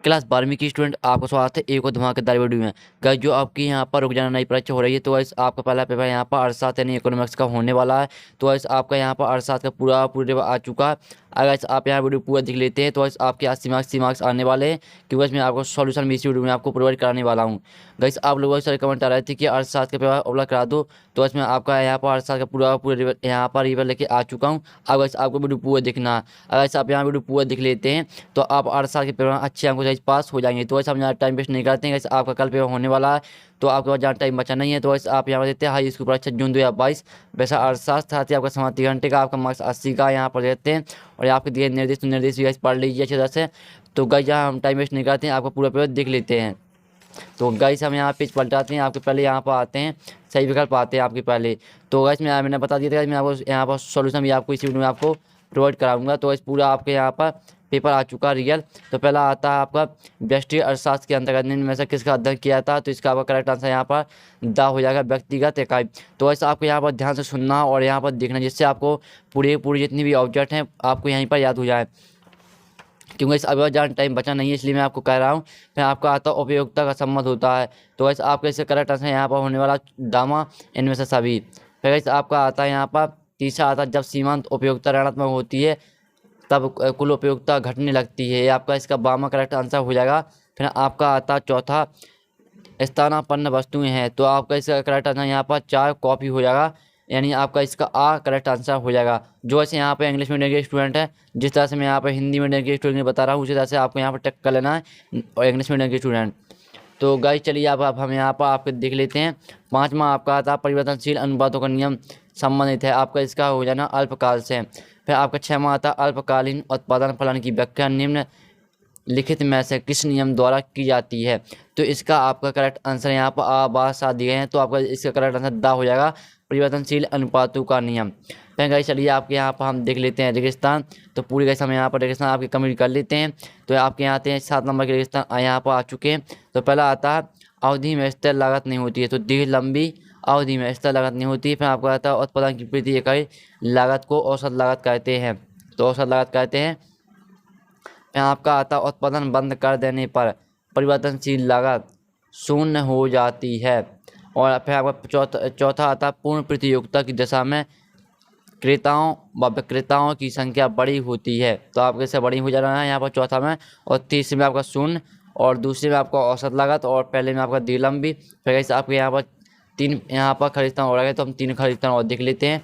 Class 12वीं की student आपका स्वागत है एक और धमाकेदार वीडियो में। गाइस जो आपकी यहाँ पर रुक जाना नई परीक्षा हो रही है, तो गाइस आपका पहला पेपर यहाँ पर अर्थशास्त्र यानी इकोनॉमिक्स का होने वाला है। तो गाइस आपका यहाँ पर अर्थशास्त्र का पूरे पेपर आ चुका है। अगर गाइस आप यहाँ वीडियो पूरा देख लेते हैं तो गाइस आपके 80 मार्क्स आने वाले हैं, क्योंकि मैं आपको सॉल्यूशन भी इसी वीडियो में आपको प्रोवाइड कराने वाला हूँ। गाइस आप लोगों से कमेंट आ रहे थे कि अर्थशास्त्र का पेपर अपलोड करा दो, तो इसमें आपका यहाँ पर अर्थशास्त्र का पूरा यहाँ पर रिवर लेके आ चुका हूँ। अब गाइस आपको वीडियो पूरा देखना है। अगर आप यहाँ वीडियो पूरा देख लेते हैं तो आप अर्थशास्त्र के पेपर में अच्छे अंकों से पास हो जाएंगे। तो वैसे हम यहाँ टाइम वेस्ट नहीं करते हैं, आपका कल पेपर होने वाला है तो आपके पास ज़्यादा टाइम बचा नहीं है। तो वैसे आप यहाँ पर देते हैं हाई स्कूल परीक्षा जून 2022। वैसा अर्थशास्त्र था आपका समय 3 घंटे का, आपका मार्क्स 80 का यहाँ पर देते हैं। और आपके दिए निर्देश भी पढ़ लीजिए अच्छी तरह से। तो गाइस यहाँ हम टाइम वेस्ट नहीं करते हैं, आपका पूरा पेपर देख लेते हैं। तो गाइस हम यहाँ पेज पलटाते हैं, आपके पहले यहाँ पर आते हैं, सही विकल्प आते हैं आपके पहले। तो गाइस मैंने बता दिया था, मैं आपको यहाँ पर सॉल्यूशन भी आपको इसी वीडियो में आपको प्रोवाइड कराऊंगा। तो इस पूरा आपके यहाँ पर पेपर आ चुका रियल। तो पहला आता है आपका व्यष्टि अर्थशास्त्र के अंतर्गत निम्न में से किसका अध्ययन किया था। तो इसका आपका करेक्ट आंसर यहाँ पर द हो जाएगा, व्यक्तिगत इकाई। तो ऐसा आपको यहाँ पर ध्यान से सुनना और यहाँ पर देखना, जिससे आपको पूरी जितनी भी ऑब्जेक्ट हैं आपको यहीं पर याद हो जाए, क्योंकि इस अभी ज़्यादा टाइम बचा नहीं है, इसलिए मैं आपको कह रहा हूँ। फिर आपका आता है उपयोगिता का संबंध होता है। तो वैसे आपका इससे करेक्ट आंसर यहाँ पर होने वाला दामा इनमें से सभी। फिर वैसे आपका आता है यहाँ पर तीसरा आता है जब सीमांत उपयोगिता ऋणात्मक होती है तब कुल उपयोगिता घटने लगती है। ये आपका इसका बामा करेक्ट आंसर हो जाएगा। फिर आपका आता है चौथा स्थानापन्न वस्तुएं हैं। तो आपका इसका करेक्ट आंसर यहाँ पर 4 कॉपी हो जाएगा, यानी आपका इसका आ करेक्ट आंसर हो जाएगा। जो ऐसे यहाँ पे इंग्लिश मीडियम के स्टूडेंट है, जिस तरह से मैं यहाँ पे हिंदी मीडियम के स्टूडेंट बता रहा हूँ, उसी तरह से आपको यहाँ पर टेक कर लेना है और इंग्लिश मीडियम के स्टूडेंट। तो गाइस चलिए आप हम यहाँ पर आपके देख लेते हैं। 5वां आपका आता है परिवर्तनशील अनुपातों का नियम संबंधित है, आपका इसका हो जाना अल्पकाल से। फिर आपका 6वां आता है अल्पकालीन उत्पादन फलन की व्याख्या निम्न लिखित में से किस नियम द्वारा की जाती है। तो इसका आपका करेक्ट आंसर यहाँ पर आबासा दिए हैं, तो आपका इसका करेक्ट आंसर दा हो जाएगा, परिवर्तनशील अनुपातों का नियम। फिर गाइस चलिए आपके यहाँ पर हम देख लेते हैं रेगिस्तान। तो पूरी गाइस हम यहाँ पर रेगिस्तान आपके कंप्लीट कर लेते हैं। तो आपके यहाँ आते हैं 7 नंबर के रेगिस्तान यहाँ पर आ चुके हैं। तो पहला आता है अवधि में स्थिर लागत नहीं होती है। तो दीर्घ लंबी अवधि में स्थिर लागत नहीं होती है। फिर आपको आता है उत्पादन की प्रति इकाई लागत को औसत लागत कहते हैं। तो औसत लागत कहते हैं। फिर आपका आता है उत्पादन बंद कर देने पर परिवर्तनशील लागत शून्य हो जाती है। और फिर आपका चौथा आता है पूर्ण प्रतियोगिता की दशा में क्रेताओं व विक्रेताओं की संख्या बड़ी होती है। तो आपके इससे बड़ी हो जा रहा है यहाँ पर चौथा में। और तीसरे में आपका शून्य, और दूसरे में आपका औसत लागत, और पहले में आपका दिलंबी। फिर ऐसे आपके यहाँ पर 3 यहाँ पर खरीदस्थान हो रहा है, तो हम 3 खरीदस्थान और देख लेते हैं।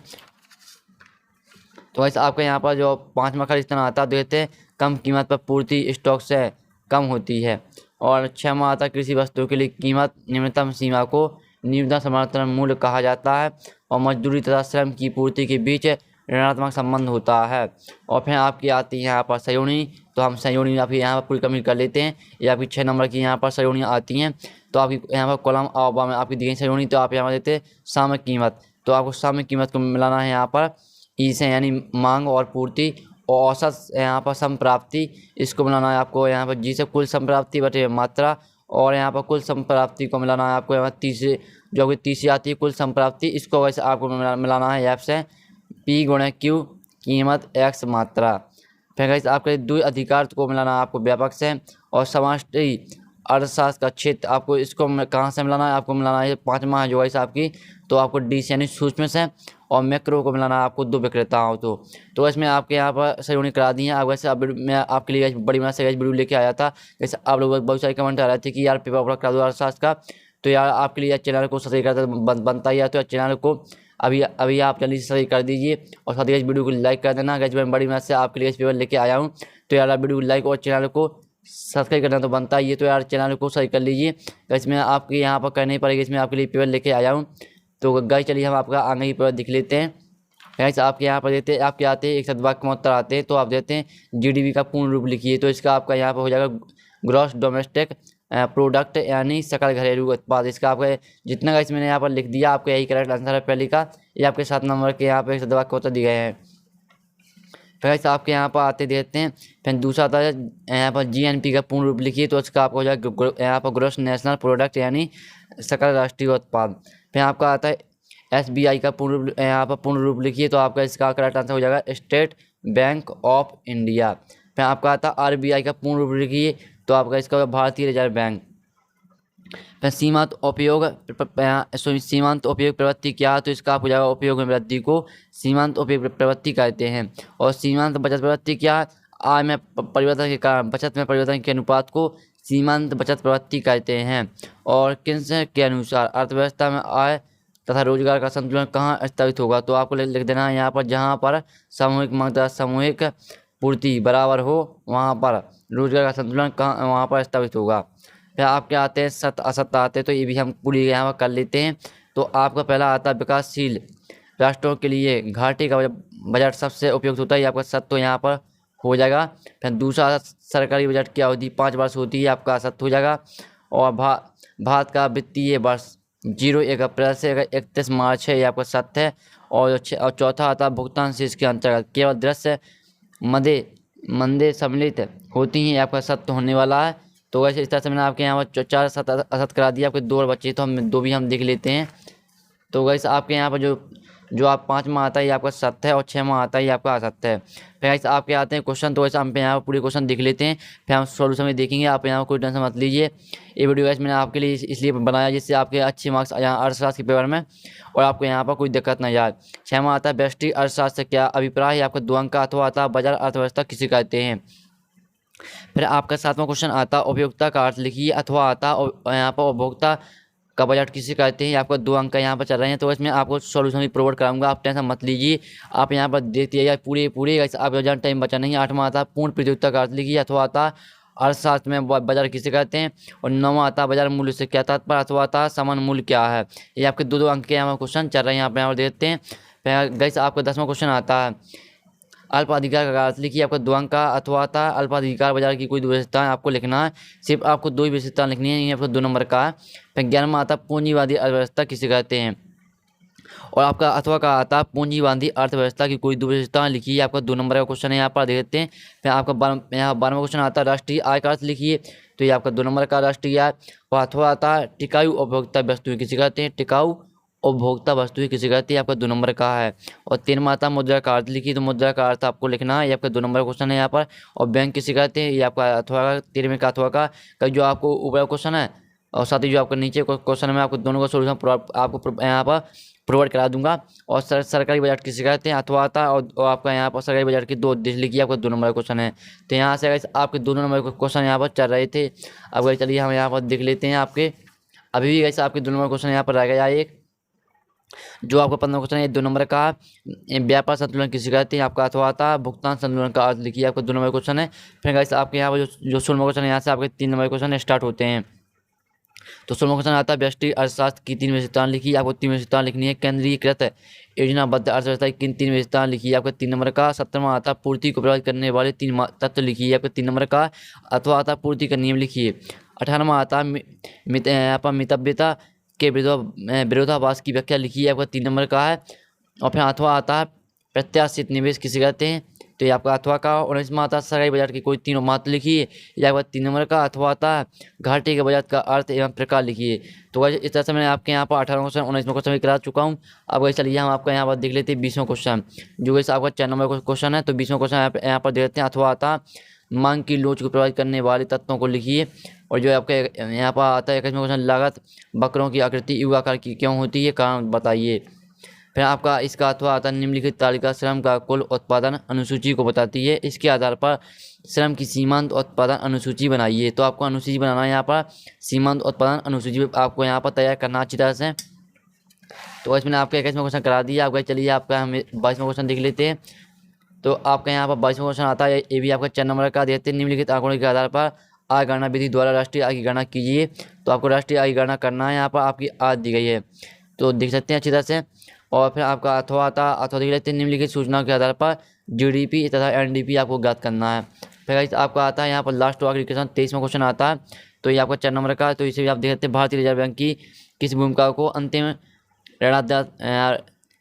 तो वैसे आपके यहाँ पर जो 5वां खरीदस्थान आता है देखते हैं कम कीमत पर पूर्ति स्टॉक से कम होती है। और 6वां आता है कृषि वस्तुओं के लिए कीमत निम्नतम सीमा को न्यूनतम समर्थन मूल्य कहा जाता है। और मजदूरी तथा श्रम की पूर्ति के बीच ऋणात्मक संबंध होता है। और फिर आपकी आती है यहाँ पर संयोजनी। तो हम संयोजनी आपकी यहाँ पर पूरी कंप्लीट कर लेते हैं। ये आपकी 6 नंबर की यहाँ पर संयोजनी आती हैं। तो आपकी यहाँ पर कॉलम अ में आपकी दी गई संयोजनी। तो आप यहाँ पर देते हैं सामयिक कीमत। तो आपको सामयिक कीमत को मिलाना है यहाँ पर ई से, यानी मांग और पूर्ति, और औसत यहाँ पर संप्राप्ति, इसको मिलाना है आपको यहाँ पर जी से कुल संप्राप्ति बटे मात्रा। और यहाँ पर कुल संप्राप्ति को मिलाना है आपको यहाँ तीसरे जो कि तीसरी आती है कुल संप्राप्ति, इसको वैसे आपको मिलाना है एफ से पी गुणा क्यू कीमत एक्स मात्रा। फिर गाइस आपके द्वि अधिकार को मिलाना है आपको व्यापक से। और समष्टि अर्थशास्त्र का क्षेत्र आपको इसको कहाँ से मिलाना है, आपको मिलाना है 5वां जो है आपकी। तो आपको डी से यानी सूक्ष्म से। और मैक्रो को मिलाना है आपको 2 विक्रेताओं। तो इसमें आपके यहाँ पर संयोजन करा दी है। अब वैसे मैं आपके लिए बड़ी मदद से वीडियो लेके आया था। जैसे आप लोग बहुत सारे कमेंट आ रहे थे कि यार पेपर पूरा करा दो अर्थशास्त्र का। तो यार आपके लिए चैनल को सब्सक्राइब करता बनता ही है। तो चैनल को अभी आप जल्दी से सब्सक्राइब कर दीजिए और साथ ही वीडियो को लाइक कर देना। गैस मैं बड़ी मदद से आपके लिए पेपर लेके आया हूँ। तो यार वीडियो को लाइक और चैनल को सब्सक्राइब करना तो बनता ही है। तो यार चैनल को सब्सक्राइब कर लीजिए। इसमें आपके यहाँ पर करनी पड़ेगी, इसमें आपके लिए पेपर लेके आया हूँ। तो गाइस चलिए हम आपका आगे ही पेपर देख लेते हैं। गाइस आपके यहाँ पर देते हैं आपके आते हैं एक सदवाक्य में उत्तर आते हैं। तो आप देते हैं जीडीपी का पूर्ण रूप लिखिए। तो इसका आपका यहाँ पर हो जाएगा ग्रॉस डोमेस्टिक प्रोडक्ट, यानी सकल घरेलू उत्पाद। इसका आपका जितना गाइस मैंने यहाँ पर लिख दिया, आपका यही करेक्ट आंसर है पहले का। ये आपके 7 नंबर के यहाँ पर एक सदवाक्य उत्तर दिए गए हैं। फिर आपके यहाँ पर आते देते हैं। फिर दूसरा आता है यहाँ पर जीएनपी का पूर्ण रूप लिखिए। तो इसका आपको हो जाएगा यहाँ पर ग्रॉस नेशनल प्रोडक्ट, यानी सकल राष्ट्रीय उत्पाद। फिर आपका आता है एसबीआई का यहाँ पर पूर्ण रूप लिखिए। तो आपका इसका करेक्ट आंसर हो जाएगा स्टेट बैंक ऑफ इंडिया। फिर आपका आता है आरबीआई का पूर्ण रूप लिखिए। तो आपका इसका होगा भारतीय रिजर्व बैंक। फिर सीमांत उपयोग सीमांत उपयोग प्रवृत्ति क्या है, तो इसका आप हो जाएगा उपयोग में वृद्धि को सीमांत उपयोग प्रवृत्ति कहते हैं। और सीमांत बचत प्रवृत्ति क्या है, आय में परिवर्तन के कारण बचत में परिवर्तन के अनुपात को सीमांत बचत प्रवृत्ति कहते हैं। और किन्स के अनुसार अर्थव्यवस्था में आय तथा रोजगार का संतुलन कहाँ स्थापित होगा, तो आपको लिख देना है यहाँ पर जहाँ पर सामूहिक मांग तथा सामूहिक पूर्ति बराबर हो वहाँ पर रोजगार का संतुलन कहाँ वहाँ पर स्थापित होगा। फिर आपके आते हैं सत्य असत्य आते हैं, तो ये भी हम पूरी यहाँ पर कर लेते हैं। तो आपका पहला आता है विकासशील राष्ट्रों के लिए घाटे का बजट सबसे उपयुक्त होता है, ये आपका सत्य तो यहाँ पर हो जाएगा। फिर दूसरा सरकारी बजट क्या होती है, 5 वर्ष होती है, आपका सत्य हो जाएगा। और भारत का वित्तीय वर्ष 01 अप्रैल से 31 मार्च है, ये आपका सत्य है। और चौथा आता है भुगतान शेष के अंतर्गत केवल दृश्य मंदे सम्मिलित होती हैं, ये आपका सत्य होने वाला है। तो वैसे इस तरह से मैंने आपके यहाँ पर 4 सत्य असत्य करा दिया, आपके 2 और बच्चे तो हम 2 भी हम देख लेते हैं। तो वैसे आपके यहाँ पर जो आप 5वां आता है ये आपका सत्य है और 6वां आता है ये आपका असत्य है। फिर ऐसे आपके आते हैं क्वेश्चन, तो वैसे हम यहाँ पर पूरे क्वेश्चन देख लेते हैं, फिर हम सॉल्यूशन में देखेंगे। आप यहाँ कोई टेंशन मत लीजिए, ये वीडियो वैसे मैंने आपके लिए इसलिए बनाया जिससे आपके अच्छे मार्क्स यहाँ अर्थशास्त्र के पेपर में और आपको यहाँ पर कोई दिक्कत नहीं आए। 6वां आता है व्यष्टि अर्थशास्त्र से क्या अभिप्राय है, आपका 2 अंक का। अथवा आता है बाजार अर्थव्यवस्था किसे कहते हैं। फिर आपका 7वां क्वेश्चन आता उपयोगिता का अर्थ लिखिए। अथवा आता यहाँ पर उपभोक्ता का बजट किसे कहते हैं, आपको 2 अंक का यहाँ पर चल रहे हैं। तो इसमें आपको सॉल्यूशन भी प्रोवाइड कराऊंगा, आप टेंशन मत लीजिए। आप यहाँ पर देखते जाइए पूरे आप ज़्यादा टाइम बचा नहीं। 8वां आता पूर्ण प्रतियोगिता का अर्थ लिखिए। अथवा आता अर्थशास्त्र में बाजार किसे कहते हैं। और 9वां आता बाजार मूल्य से क्या तात्पर्य। अथवा आता समान मूल्य क्या है। ये आपके 2 अंक के यहाँ पर क्वेश्चन चल रहे हैं, आप यहाँ पर देखते हैं। गैस आपका 10वां क्वेश्चन आता है अल्प अधिकार का अर्थ लिखिए, आपका 2 अंक का। अथवा आता अल्प अधिकार बाजार की कोई 2 विशेषताएं आपको लिखना है, सिर्फ आपको 2 ही विशेषताएं लिखनी है, ये आपको 2 नंबर का है। फिर 11वां आता पूंजीवादी अर्थव्यवस्था किसे कहते हैं। और आपका अथवा का आता पूंजीवादी अर्थव्यवस्था की कोई 2 विशेषताएं लिखिए, आपका 2 नंबर का क्वेश्चन है, यहाँ पर देख लेते हैं। फिर आपका यहाँ 12वां क्वेश्चन आता है राष्ट्रीय आय का अर्थ लिखिए, तो ये आपका 2 नंबर का राष्ट्रीय आय। और अथवा आता टिकाऊ उपभोक्ता वस्तुएं किसे कहते हैं, टिकाऊ उपभोक्ता वस्तुएं किसे कहती है, आपका 2 नंबर का है। और 13वां आता मुद्रा का अर्थ लिखिए, तो मुद्रा का अर्थ आपको लिखना है, ये आपका 2 नंबर का क्वेश्चन है यहाँ पर। और बैंक किसे कहते हैं, ये आपका अथवा का 13वें का अथवा का जो आपको ऊपर क्वेश्चन है और साथ ही जो आपका नीचे क्वेश्चन में आपको दोनों का सोल्यूशन आपको यहाँ पर प्रोवाइड करा दूंगा। और सरकारी बजट किसे कहते हैं, अथवा आता और आपका यहाँ पर सरकारी बजट की 2 उद्देश्य लिखिए, आपका 2 नंबर का क्वेश्चन है। तो यहाँ से आपके 2 नंबर के क्वेश्चन यहाँ पर चल रहे थे। अब चलिए हम यहाँ पर देख लेते हैं आपके अभी भी कैसे आपके 2 नंबर क्वेश्चन यहाँ पर रह गया। एक जो आपका 15वां क्वेश्चन है 2 नंबर का व्यापार संतुलन किसे कहते हैं, आपका अथवा आता भुगतान संतुलन का अर्थ लिखिए, आपका 2 नंबर क्वेश्चन है। फिर गाइस आपके यहाँ पर जो 16वां क्वेश्चन है यहाँ से आपके 3 नंबर क्वेश्चन स्टार्ट होते हैं। तो 16वां क्वेश्चन आता है व्यष्टि अर्थशास्त्र की 3 विशेषताएं लिखिए, आपको 3 विशेषताएं लिखनी है। केंद्रीकृत योजनाबद्ध अर्थव्यवस्था की 3 विशेषताएं लिखिए, आपका 3 नंबर का। 17वां आता पूर्ति को प्रभावित करने वाले 3 तत्व लिखिए, आपका 3 नंबर का। अथवा आता पूर्ति का नियम लिखिए। 18वां आता मितव्यता के विरोधाभास की व्याख्या लिखिए, आपका 3 नंबर का है। और फिर अथवा आता है प्रत्याशित निवेश किसे कहते हैं, तो ये आपका अथवा का। 19वां आता सरकारी बजट की कोई 3 महत्व लिखिए, ये आपका 3 नंबर का। अथवा आता घाटे के बजट का अर्थ एवं प्रकार लिखिए। तो वैसे इस तरह से मैंने आपके यहाँ पर 18वां क्वेश्चन 19वां क्वेश्चन भी करा चुका हूँ। अब वैसे चलिए हम आपका यहाँ पर देख लेते हैं 20वां क्वेश्चन, जो वैसे आपका 4 नंबर क्वेश्चन है। तो 20वां क्वेश्चन यहाँ पर देख लेते हैं। अथवा आता मांग की लोच को प्रभावित करने वाले तत्वों को लिखिए। और जो आपका यहाँ पर आता है 21वां क्वेश्चन लागत बकरों की आकृति यू आकार की क्यों होती है, कारण बताइए। फिर आपका इसका अथवा आता निम्नलिखित तालिका श्रम का कुल उत्पादन अनुसूची को बताती है, इसके आधार पर श्रम की सीमांत उत्पादन अनुसूची बनाइए। तो आपको अनुसूची बनाना है, यहाँ पर सीमांत उत्पादन अनुसूची आपको यहाँ पर तैयार करना अच्छी तरह से। तो इसमें आपका 21वां क्वेश्चन करा दिया। आपका चलिए आपका हम 22वां क्वेश्चन देख लेते हैं। तो आपका यहाँ पर 22वां क्वेश्चन आता है, ये भी आपका 4 नंबर का देते हैं। निम्नलिखित आंकड़ों के आधार पर आय गणना विधि द्वारा राष्ट्रीय आय की गणना कीजिए। तो आपको राष्ट्रीय आय की गणना करना है, यहाँ पर आपकी आय दी गई है, तो देख सकते हैं अच्छी तरह से। और फिर आपका अथवा आता अथवा देख लेते हैं। निम्नलिखित सूचनाओं के आधार पर जीडीपी तथा एनडीपी आपको ज्ञात करना है। फिर आपका आता है यहाँ पर लास्ट आखिरी क्वेश्चन 23वां क्वेश्चन आता है। तो ये आपका 4 नंबर का। तो इसे भी आप देख सकते हैं, भारतीय रिजर्व बैंक की किस भूमिका को अंतिम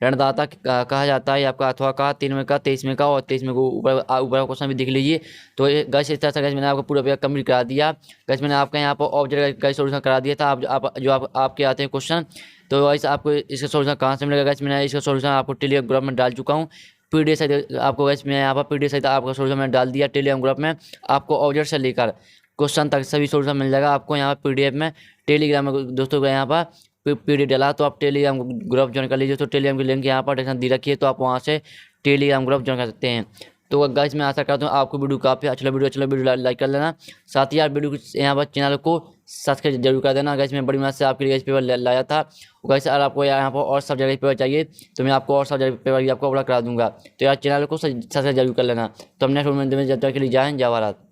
ऋणदाता कहा जाता है, आपका अथवा का 3वें का 23वें का। और 23वें को ऊपर क्वेश्चन भी देख लीजिए। तो गैस इस तरह से गैस मैंने आपको पूरा कंप्लीट करा दिया। गैस मैंने आपका यहाँ पर ऑब्जेक्ट का सोल्यूशन करा दिया था। आपके आते हैं क्वेश्चन, तो वैसे आपको इसका सोल्यूशन कहाँ से मिलेगा। गैस मैंने इसका सोल्यूशन आपको टेलीग्राम ग्रुप में डाल चुका हूँ। पीडीएफ सहित आपको गैस मैं यहाँ पर पीडीएफ सहित आपका सोल्यूशन मैंने डाल दिया टेलीग्राम ग्रुप में। आपको ऑब्जेक्ट से लेकर क्वेश्चन तक सभी सोल्यूशन मिल जाएगा आपको यहाँ पर PDF में। टेलीग्राम में दोस्तों यहाँ पर PDF डाला तो आप टेलीग्राम ग्रुप ज्वाइन कर लीजिए। तो टेलीग्राम की लिंक यहाँ पर डिस्क्रिप्शन दी रखी है, तो आप वहाँ से टेलीग्राम ग्रुप ज्वाइन कर सकते हैं। तो गाइस मैं आशा करता हूँ आपको वीडियो काफ़ी अच्छा वीडियो लाइक कर लेना। साथ ही यार वीडियो यहाँ पर चैनल को सब्सक्राइब जरूर कर देना। गाइस मैं बड़ी मेहनत से आपके लिए इस पेपर लाया था। गाइस अगर आपको यहाँ पर और सब्जेक्ट पेपर चाहिए तो मैं आपको और सब्जेक्ट पेपर भी आपको अपलोड करा दूंगा। तो यार चैनल को सब्सक्राइब जरूर कर लेना। तो हमने जब तक के लिए जय हिंद जय भारत।